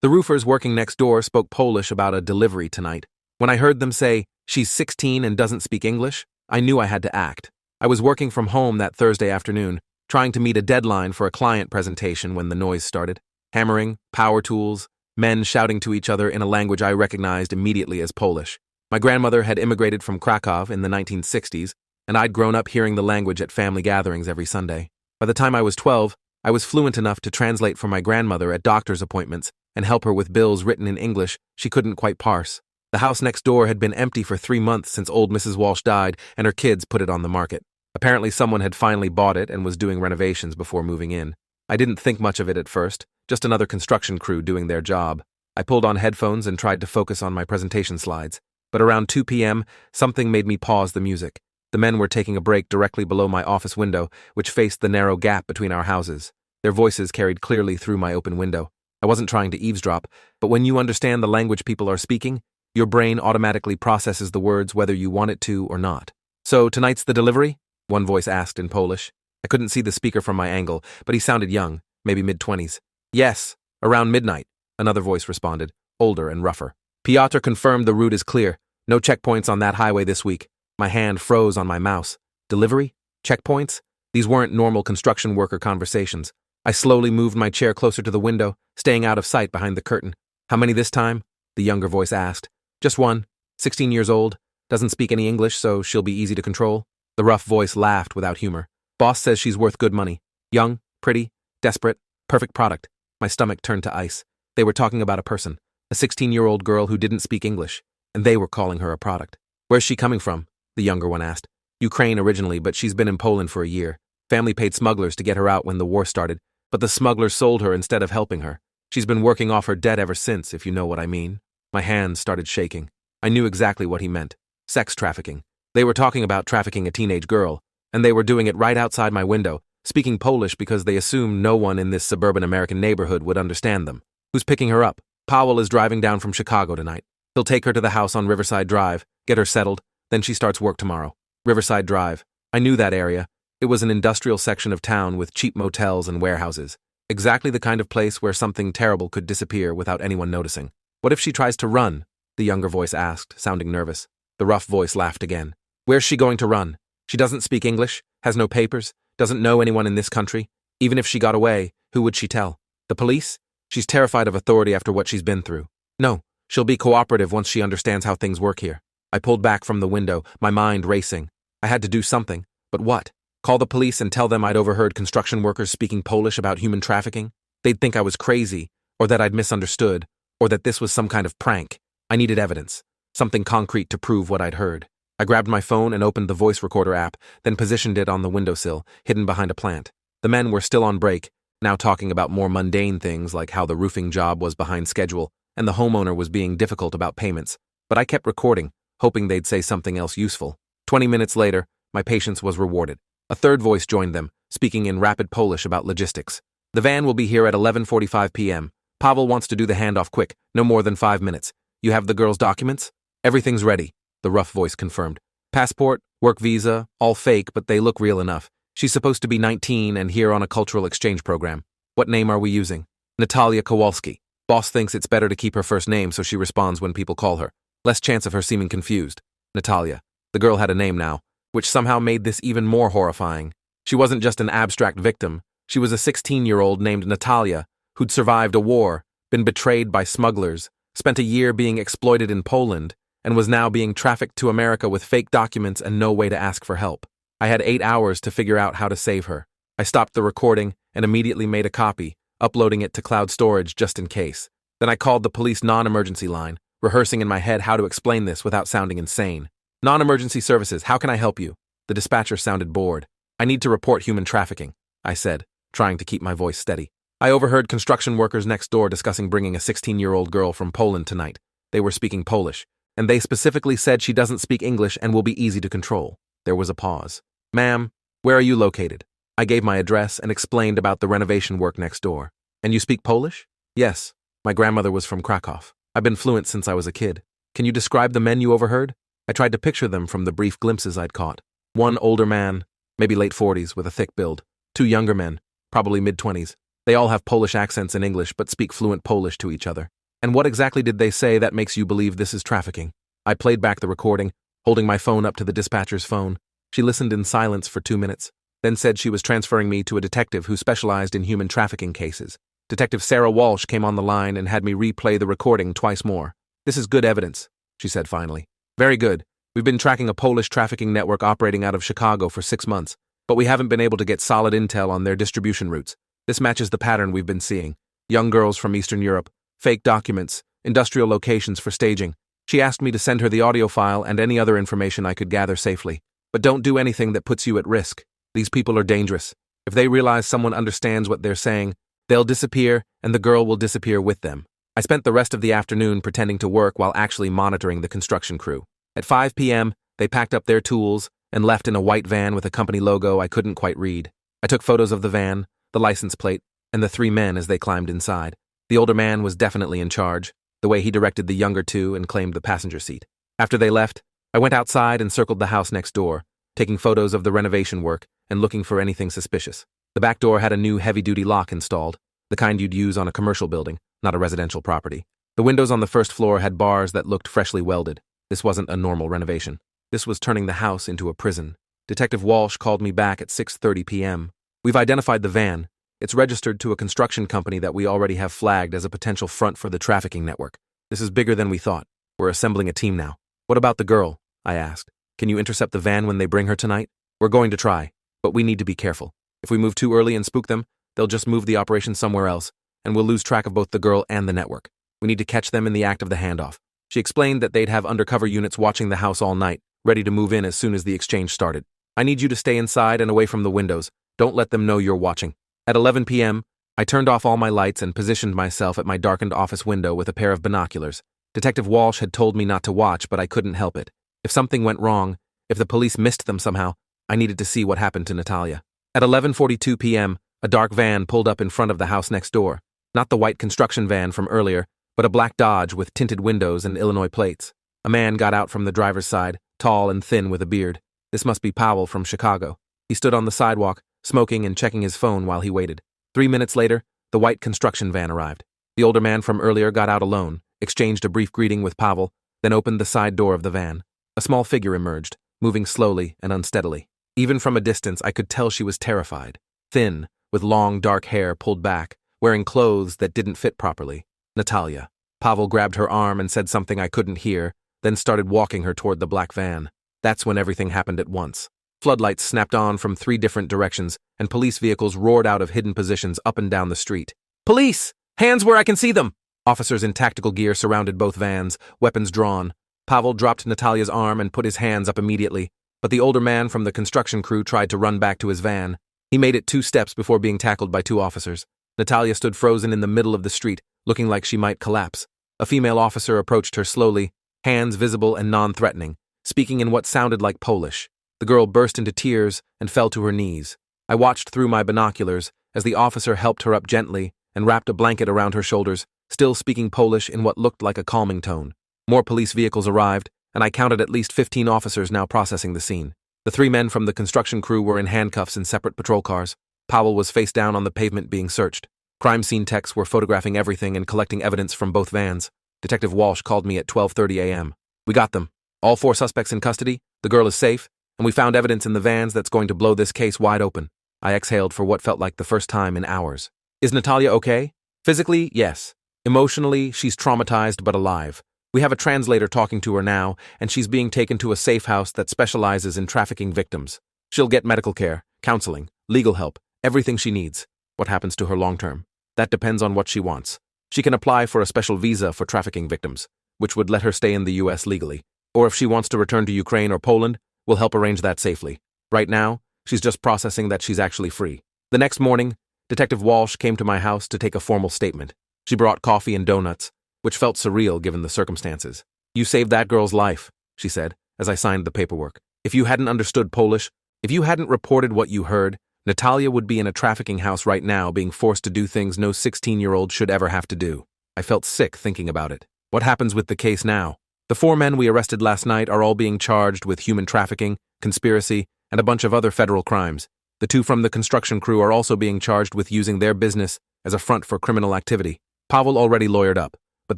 The roofers working next door spoke Polish about a delivery tonight. When I heard them say, "She's 16 and doesn't speak English," I knew I had to act. I was working from home that Thursday afternoon, trying to meet a deadline for a client presentation when the noise started. Hammering, power tools, men shouting to each other in a language I recognized immediately as Polish. My grandmother had immigrated from Krakow in the 1960s, and I'd grown up hearing the language at family gatherings every Sunday. By the time I was 12, I was fluent enough to translate for my grandmother at doctor's appointments and help her with bills written in English she couldn't quite parse. The house next door had been empty for 3 months since old Mrs. Walsh died and her kids put it on the market. Apparently someone had finally bought it and was doing renovations before moving in. I didn't think much of it at first, just another construction crew doing their job. I pulled on headphones and tried to focus on my presentation slides. But around 2 p.m., something made me pause the music. The men were taking a break directly below my office window, which faced the narrow gap between our houses. Their voices carried clearly through my open window. I wasn't trying to eavesdrop, but when you understand the language people are speaking, your brain automatically processes the words whether you want it to or not. "So, tonight's the delivery?" one voice asked in Polish. I couldn't see the speaker from my angle, but he sounded young, maybe mid-20s. "Yes, around midnight," another voice responded, older and rougher. Piotr confirmed the route is clear. No checkpoints on that highway this week. My hand froze on my mouse. Delivery? Checkpoints? These weren't normal construction worker conversations. I slowly moved my chair closer to the window, staying out of sight behind the curtain. "How many this time?" the younger voice asked. "Just one. 16 years old. Doesn't speak any English, so she'll be easy to control." The rough voice laughed without humor. "Boss says she's worth good money. Young, pretty, desperate, perfect product." My stomach turned to ice. They were talking about a person, a 16-year-old girl who didn't speak English, and they were calling her a product. "Where's she coming from?" the younger one asked. "Ukraine originally, but she's been in Poland for a year. Family paid smugglers to get her out when the war started, but the smugglers sold her instead of helping her. She's been working off her debt ever since, if you know what I mean." My hands started shaking. I knew exactly what he meant. Sex trafficking. They were talking about trafficking a teenage girl, and they were doing it right outside my window, speaking Polish because they assumed no one in this suburban American neighborhood would understand them. "Who's picking her up?" "Powell is driving down from Chicago tonight. He'll take her to the house on Riverside Drive, get her settled, then she starts work tomorrow." Riverside Drive. I knew that area. It was an industrial section of town with cheap motels and warehouses. Exactly the kind of place where something terrible could disappear without anyone noticing. "What if she tries to run?" the younger voice asked, sounding nervous. The rough voice laughed again. "Where's she going to run? She doesn't speak English, has no papers, doesn't know anyone in this country. Even if she got away, who would she tell? The police? She's terrified of authority after what she's been through. No, she'll be cooperative once she understands how things work here." I pulled back from the window, my mind racing. I had to do something, but what? Call the police and tell them I'd overheard construction workers speaking Polish about human trafficking? They'd think I was crazy, or that I'd misunderstood, or that this was some kind of prank. I needed evidence, something concrete to prove what I'd heard. I grabbed my phone and opened the voice recorder app, then positioned it on the windowsill, hidden behind a plant. The men were still on break, now talking about more mundane things like how the roofing job was behind schedule and the homeowner was being difficult about payments. But I kept recording, hoping they'd say something else useful. 20 minutes later, my patience was rewarded. A third voice joined them, speaking in rapid Polish about logistics. "The van will be here at 11:45 p.m. Pavel wants to do the handoff quick, no more than 5 minutes. You have the girl's documents?" "Everything's ready," the rough voice confirmed. "Passport, work visa, all fake, but they look real enough. She's supposed to be 19 and here on a cultural exchange program. What name are we using?" "Natalia Kowalski. Boss thinks it's better to keep her first name so she responds when people call her. Less chance of her seeming confused." Natalia. The girl had a name now, which somehow made this even more horrifying. She wasn't just an abstract victim. She was a 16-year-old named Natalia, who'd survived a war, been betrayed by smugglers, spent a year being exploited in Poland, and was now being trafficked to America with fake documents and no way to ask for help. I had 8 hours to figure out how to save her. I stopped the recording and immediately made a copy, uploading it to cloud storage just in case. Then I called the police non-emergency line, rehearsing in my head how to explain this without sounding insane. "Non-emergency services, how can I help you?" The dispatcher sounded bored. "I need to report human trafficking," I said, trying to keep my voice steady. "I overheard construction workers next door discussing bringing a 16-year-old girl from Poland tonight. They were speaking Polish, and they specifically said she doesn't speak English and will be easy to control." There was a pause. "Ma'am, where are you located?" I gave my address and explained about the renovation work next door. "And you speak Polish?" "Yes. My grandmother was from Krakow. I've been fluent since I was a kid. Can you describe the men you overheard?" I tried to picture them from the brief glimpses I'd caught. One older man, maybe late 40s, with a thick build. 2 younger men, probably mid-20s. They all have Polish accents in English but speak fluent Polish to each other. And what exactly did they say that makes you believe this is trafficking? I played back the recording, holding my phone up to the dispatcher's phone. She listened in silence for 2 minutes, then said she was transferring me to a detective who specialized in human trafficking cases. Detective Sarah Walsh came on the line and had me replay the recording twice more. "This is good evidence," she said finally. "Very good. We've been tracking a Polish trafficking network operating out of Chicago for 6 months, but we haven't been able to get solid intel on their distribution routes. This matches the pattern we've been seeing. Young girls from Eastern Europe, fake documents, industrial locations for staging. She asked me to send her the audio file and any other information I could gather safely. But don't do anything that puts you at risk. These people are dangerous. If they realize someone understands what they're saying, they'll disappear and the girl will disappear with them." I spent the rest of the afternoon pretending to work while actually monitoring the construction crew. At 5 p.m., they packed up their tools and left in a white van with a company logo I couldn't quite read. I took photos of the van, the license plate, and the 3 men as they climbed inside. The older man was definitely in charge, the way he directed the younger 2 and claimed the passenger seat. After they left, I went outside and circled the house next door, taking photos of the renovation work and looking for anything suspicious. The back door had a new heavy-duty lock installed, the kind you'd use on a commercial building, not a residential property. The windows on the first floor had bars that looked freshly welded. This wasn't a normal renovation. This was turning the house into a prison. Detective Walsh called me back at 6:30 p.m. "We've identified the van. It's registered to a construction company that we already have flagged as a potential front for the trafficking network. This is bigger than we thought. We're assembling a team now." "What about the girl?" I asked. "Can you intercept the van when they bring her tonight?" "We're going to try, but we need to be careful. If we move too early and spook them, they'll just move the operation somewhere else, and we'll lose track of both the girl and the network. We need to catch them in the act of the handoff." She explained that they'd have undercover units watching the house all night, ready to move in as soon as the exchange started. "I need you to stay inside and away from the windows. Don't let them know you're watching." At 11 p.m., I turned off all my lights and positioned myself at my darkened office window with a pair of binoculars. Detective Walsh had told me not to watch, but I couldn't help it. If something went wrong, if the police missed them somehow, I needed to see what happened to Natalia. At 11:42 p.m., a dark van pulled up in front of the house next door. Not the white construction van from earlier, but a black Dodge with tinted windows and Illinois plates. A man got out from the driver's side, tall and thin with a beard. This must be Powell from Chicago. He stood on the sidewalk, smoking and checking his phone while he waited. 3 minutes later, the white construction van arrived. The older man from earlier got out alone, exchanged a brief greeting with Powell, then opened the side door of the van. A small figure emerged, moving slowly and unsteadily. Even from a distance, I could tell she was terrified. Thin, with long dark hair pulled back, wearing clothes that didn't fit properly. Natalia. Pavel grabbed her arm and said something I couldn't hear, then started walking her toward the black van. That's when everything happened at once. Floodlights snapped on from 3 different directions, and police vehicles roared out of hidden positions up and down the street. "Police! Hands where I can see them!" Officers in tactical gear surrounded both vans, weapons drawn. Pavel dropped Natalia's arm and put his hands up immediately, but the older man from the construction crew tried to run back to his van. He made it 2 steps before being tackled by 2 officers. Natalia stood frozen in the middle of the street, looking like she might collapse. A female officer approached her slowly, hands visible and non-threatening, speaking in what sounded like Polish. The girl burst into tears and fell to her knees. I watched through my binoculars as the officer helped her up gently and wrapped a blanket around her shoulders, still speaking Polish in what looked like a calming tone. More police vehicles arrived, and I counted at least 15 officers now processing the scene. The 3 men from the construction crew were in handcuffs in separate patrol cars. Powell was face down on the pavement being searched. Crime scene techs were photographing everything and collecting evidence from both vans. Detective Walsh called me at 12:30 a.m. "We got them. All 4 suspects in custody, the girl is safe, and we found evidence in the vans that's going to blow this case wide open." I exhaled for what felt like the first time in hours. "Is Natalia okay?" "Physically, yes. Emotionally, she's traumatized but alive. We have a translator talking to her now, and she's being taken to a safe house that specializes in trafficking victims. She'll get medical care, counseling, legal help, everything she needs. What happens to her long term? That depends on what she wants. She can apply for a special visa for trafficking victims, which would let her stay in the U.S. legally. Or if she wants to return to Ukraine or Poland, we'll help arrange that safely. Right now, she's just processing that she's actually free." The next morning, Detective Walsh came to my house to take a formal statement. She brought coffee and donuts, which felt surreal given the circumstances. "You saved that girl's life," she said, as I signed the paperwork. "If you hadn't understood Polish, if you hadn't reported what you heard, Natalia would be in a trafficking house right now being forced to do things no 16-year-old should ever have to do." I felt sick thinking about it. What happens with the case now? The 4 men we arrested last night are all being charged with human trafficking, conspiracy, and a bunch of other federal crimes. The two from the construction crew are also being charged with using their business as a front for criminal activity. Pavel already lawyered up, but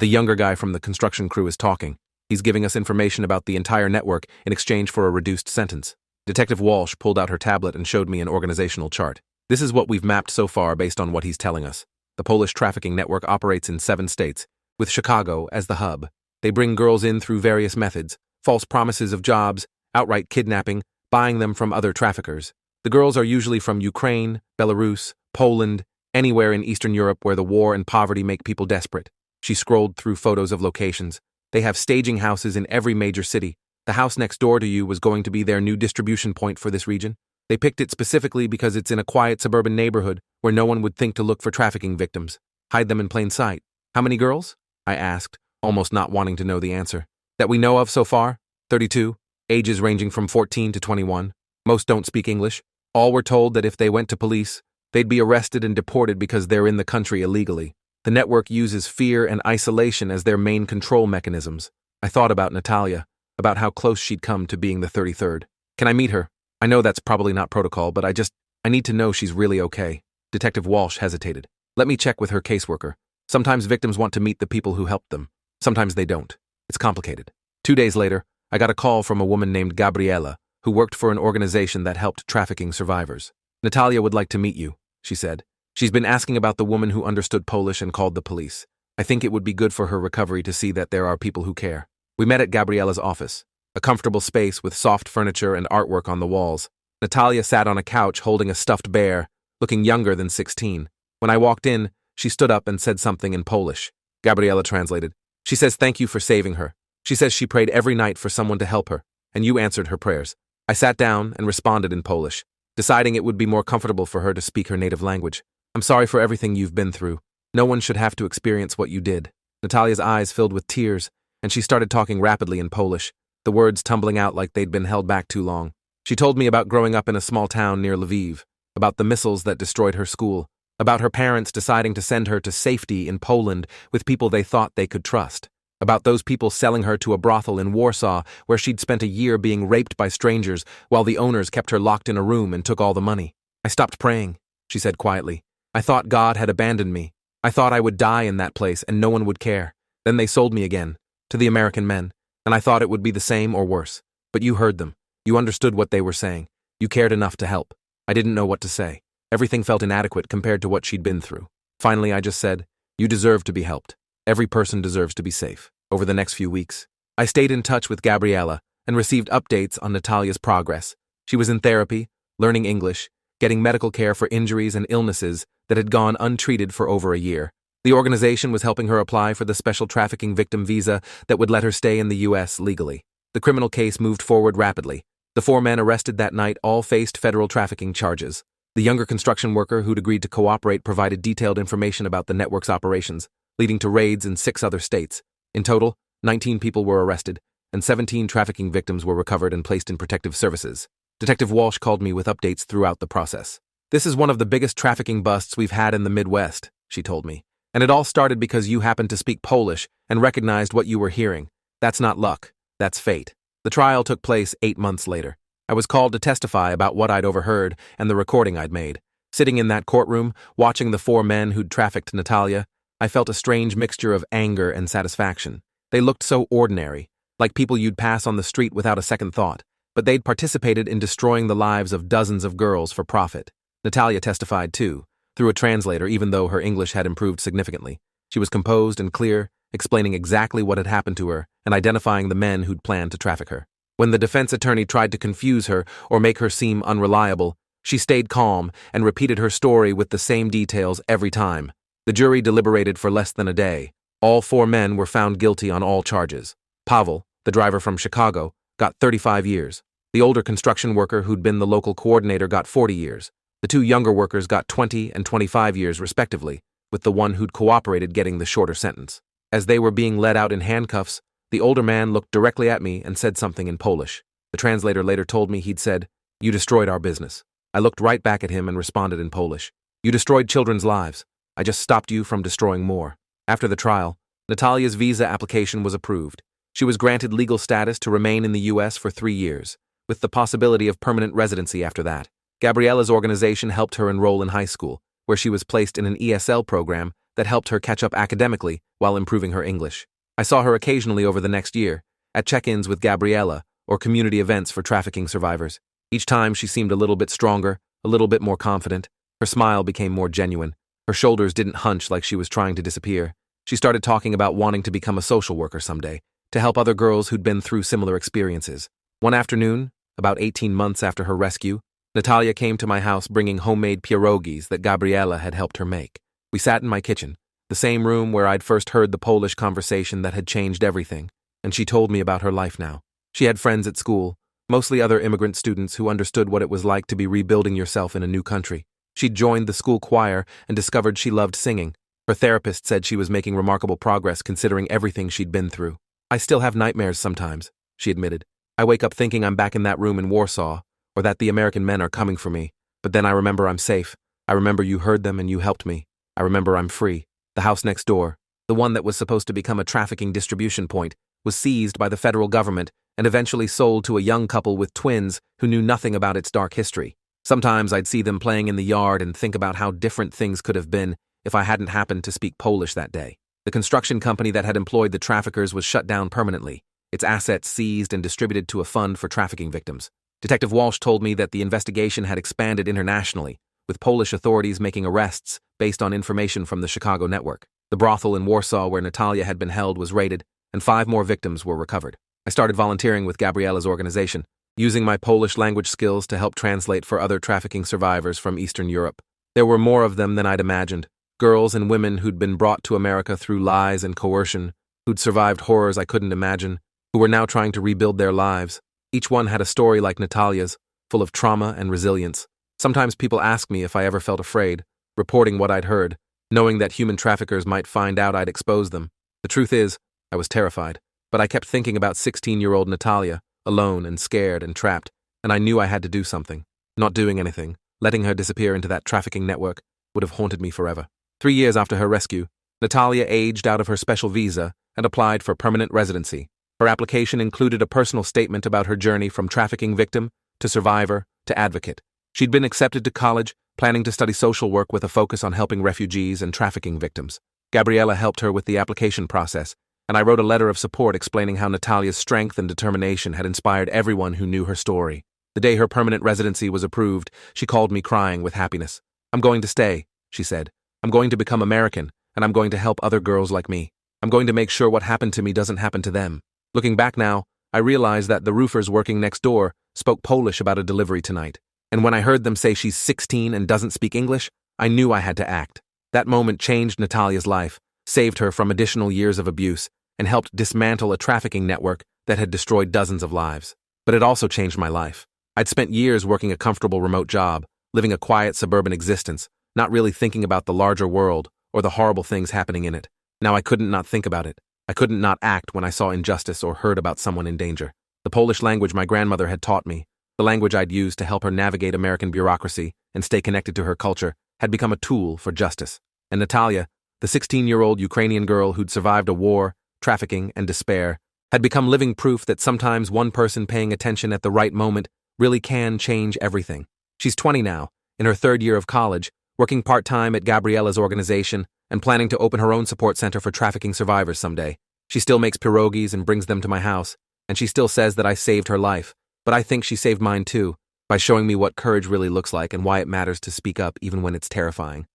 the younger guy from the construction crew is talking. He's giving us information about the entire network in exchange for a reduced sentence. Detective Walsh pulled out her tablet and showed me an organizational chart. This is what we've mapped so far based on what he's telling us. The Polish trafficking network operates in 7 states, with Chicago as the hub. They bring girls in through various methods: false promises of jobs, outright kidnapping, buying them from other traffickers. The girls are usually from Ukraine, Belarus, Poland, anywhere in Eastern Europe where the war and poverty make people desperate. She scrolled through photos of locations. They have staging houses in every major city. The house next door to you was going to be their new distribution point for this region. They picked it specifically because it's in a quiet suburban neighborhood where no one would think to look for trafficking victims. Hide them in plain sight. How many girls? I asked, almost not wanting to know the answer. That we know of so far? 32. Ages ranging from 14 to 21. Most don't speak English. All were told that if they went to police, they'd be arrested and deported because they're in the country illegally. The network uses fear and isolation as their main control mechanisms. I thought about Natalia, about how close she'd come to being the 33rd. Can I meet her? I know that's probably not protocol, but I need to know she's really okay. Detective Walsh hesitated. Let me check with her caseworker. Sometimes victims want to meet the people who helped them. Sometimes they don't. It's complicated. 2 days later, I got a call from a woman named Gabriela, who worked for an organization that helped trafficking survivors. Natalia would like to meet you, she said. She's been asking about the woman who understood Polish and called the police. I think it would be good for her recovery to see that there are people who care. We met at Gabriela's office, a comfortable space with soft furniture and artwork on the walls. Natalia sat on a couch holding a stuffed bear, looking younger than 16. When I walked in, she stood up and said something in Polish. Gabriela translated. She says thank you for saving her. She says she prayed every night for someone to help her, and you answered her prayers. I sat down and responded in Polish, deciding it would be more comfortable for her to speak her native language. I'm sorry for everything you've been through. No one should have to experience what you did. Natalia's eyes filled with tears, and she started talking rapidly in Polish, the words tumbling out like they'd been held back too long. She told me about growing up in a small town near Lviv, about the missiles that destroyed her school, about her parents deciding to send her to safety in Poland with people they thought they could trust, about those people selling her to a brothel in Warsaw where she'd spent a year being raped by strangers while the owners kept her locked in a room and took all the money. I stopped praying, she said quietly. I thought God had abandoned me. I thought I would die in that place and no one would care. Then they sold me again, to the American men, and I thought it would be the same or worse. But you heard them. You understood what they were saying. You cared enough to help. I didn't know what to say. Everything felt inadequate compared to what she'd been through. Finally, I just said, you deserve to be helped. Every person deserves to be safe. Over the next few weeks, I stayed in touch with Gabriela and received updates on Natalia's progress. She was in therapy, learning English, getting medical care for injuries and illnesses that had gone untreated for over a year. The organization was helping her apply for the special trafficking victim visa that would let her stay in the U.S. legally. The criminal case moved forward rapidly. The 4 men arrested that night all faced federal trafficking charges. The younger construction worker who'd agreed to cooperate provided detailed information about the network's operations, leading to raids in 6 other states. In total, 19 people were arrested, and 17 trafficking victims were recovered and placed in protective services. Detective Walsh called me with updates throughout the process. This is one of the biggest trafficking busts we've had in the Midwest, she told me. And it all started because you happened to speak Polish and recognized what you were hearing. That's not luck. That's fate. The trial took place 8 months later. I was called to testify about what I'd overheard and the recording I'd made. Sitting in that courtroom, watching the 4 men who'd trafficked Natalia, I felt a strange mixture of anger and satisfaction. They looked so ordinary, like people you'd pass on the street without a second thought, but they'd participated in destroying the lives of dozens of girls for profit. Natalia testified too, through a translator even though her English had improved significantly. She was composed and clear, explaining exactly what had happened to her and identifying the men who'd planned to traffic her. When the defense attorney tried to confuse her or make her seem unreliable, she stayed calm and repeated her story with the same details every time. The jury deliberated for less than a day. All 4 men were found guilty on all charges. Pavel, the driver from Chicago, got 35 years. The older construction worker who'd been the local coordinator got 40 years. The 2 younger workers got 20 and 25 years respectively, with the one who'd cooperated getting the shorter sentence. As they were being led out in handcuffs, the older man looked directly at me and said something in Polish. The translator later told me he'd said, "You destroyed our business." I looked right back at him and responded in Polish. "You destroyed children's lives. I just stopped you from destroying more." After the trial, Natalia's visa application was approved. She was granted legal status to remain in the U.S. for 3 years, with the possibility of permanent residency after that. Gabriella's organization helped her enroll in high school, where she was placed in an ESL program that helped her catch up academically while improving her English. I saw her occasionally over the next year, at check-ins with Gabriella or community events for trafficking survivors. Each time she seemed a little bit stronger, a little bit more confident. Her smile became more genuine. Her shoulders didn't hunch like she was trying to disappear. She started talking about wanting to become a social worker someday, to help other girls who'd been through similar experiences. One afternoon, about 18 months after her rescue, Natalia came to my house bringing homemade pierogies that Gabriella had helped her make. We sat in my kitchen, the same room where I'd first heard the Polish conversation that had changed everything, and she told me about her life now. She had friends at school, mostly other immigrant students who understood what it was like to be rebuilding yourself in a new country. She'd joined the school choir and discovered she loved singing. Her therapist said she was making remarkable progress considering everything she'd been through. "I still have nightmares sometimes," she admitted. "I wake up thinking I'm back in that room in Warsaw, or that the American men are coming for me. But then I remember I'm safe. I remember you heard them and you helped me. I remember I'm free." The house next door, the one that was supposed to become a trafficking distribution point, was seized by the federal government and eventually sold to a young couple with twins who knew nothing about its dark history. Sometimes I'd see them playing in the yard and think about how different things could have been if I hadn't happened to speak Polish that day. The construction company that had employed the traffickers was shut down permanently, its assets seized and distributed to a fund for trafficking victims. Detective Walsh told me that the investigation had expanded internationally, with Polish authorities making arrests based on information from the Chicago network. The brothel in Warsaw where Natalia had been held was raided, and 5 more victims were recovered. I started volunteering with Gabriella's organization, using my Polish language skills to help translate for other trafficking survivors from Eastern Europe. There were more of them than I'd imagined, girls and women who'd been brought to America through lies and coercion, who'd survived horrors I couldn't imagine, who were now trying to rebuild their lives. Each one had a story like Natalia's, full of trauma and resilience. Sometimes people ask me if I ever felt afraid, reporting what I'd heard, knowing that human traffickers might find out I'd expose them. The truth is, I was terrified, but I kept thinking about 16-year-old Natalia, alone and scared and trapped, and I knew I had to do something. Not doing anything, letting her disappear into that trafficking network, would have haunted me forever. 3 years after her rescue, Natalia aged out of her special visa and applied for permanent residency. Her application included a personal statement about her journey from trafficking victim to survivor to advocate. She'd been accepted to college, planning to study social work with a focus on helping refugees and trafficking victims. Gabriella helped her with the application process, and I wrote a letter of support explaining how Natalia's strength and determination had inspired everyone who knew her story. The day her permanent residency was approved, she called me crying with happiness. "I'm going to stay," she said. "I'm going to become American, and I'm going to help other girls like me. I'm going to make sure what happened to me doesn't happen to them." Looking back now, I realized that the roofers working next door spoke Polish about a delivery tonight, and when I heard them say she's 16 and doesn't speak English, I knew I had to act. That moment changed Natalia's life, saved her from additional years of abuse, and helped dismantle a trafficking network that had destroyed dozens of lives. But it also changed my life. I'd spent years working a comfortable remote job, living a quiet suburban existence, not really thinking about the larger world or the horrible things happening in it. Now I couldn't not think about it. I couldn't not act when I saw injustice or heard about someone in danger. The Polish language my grandmother had taught me, the language I'd used to help her navigate American bureaucracy and stay connected to her culture, had become a tool for justice. And Natalia, the 16-year-old Ukrainian girl who'd survived a war, trafficking, and despair, had become living proof that sometimes one person paying attention at the right moment really can change everything. She's 20 now, in her 3rd year of college, working part-time at Gabriella's organization and planning to open her own support center for trafficking survivors someday. She still makes pierogies and brings them to my house, and she still says that I saved her life, but I think she saved mine too, by showing me what courage really looks like and why it matters to speak up even when it's terrifying.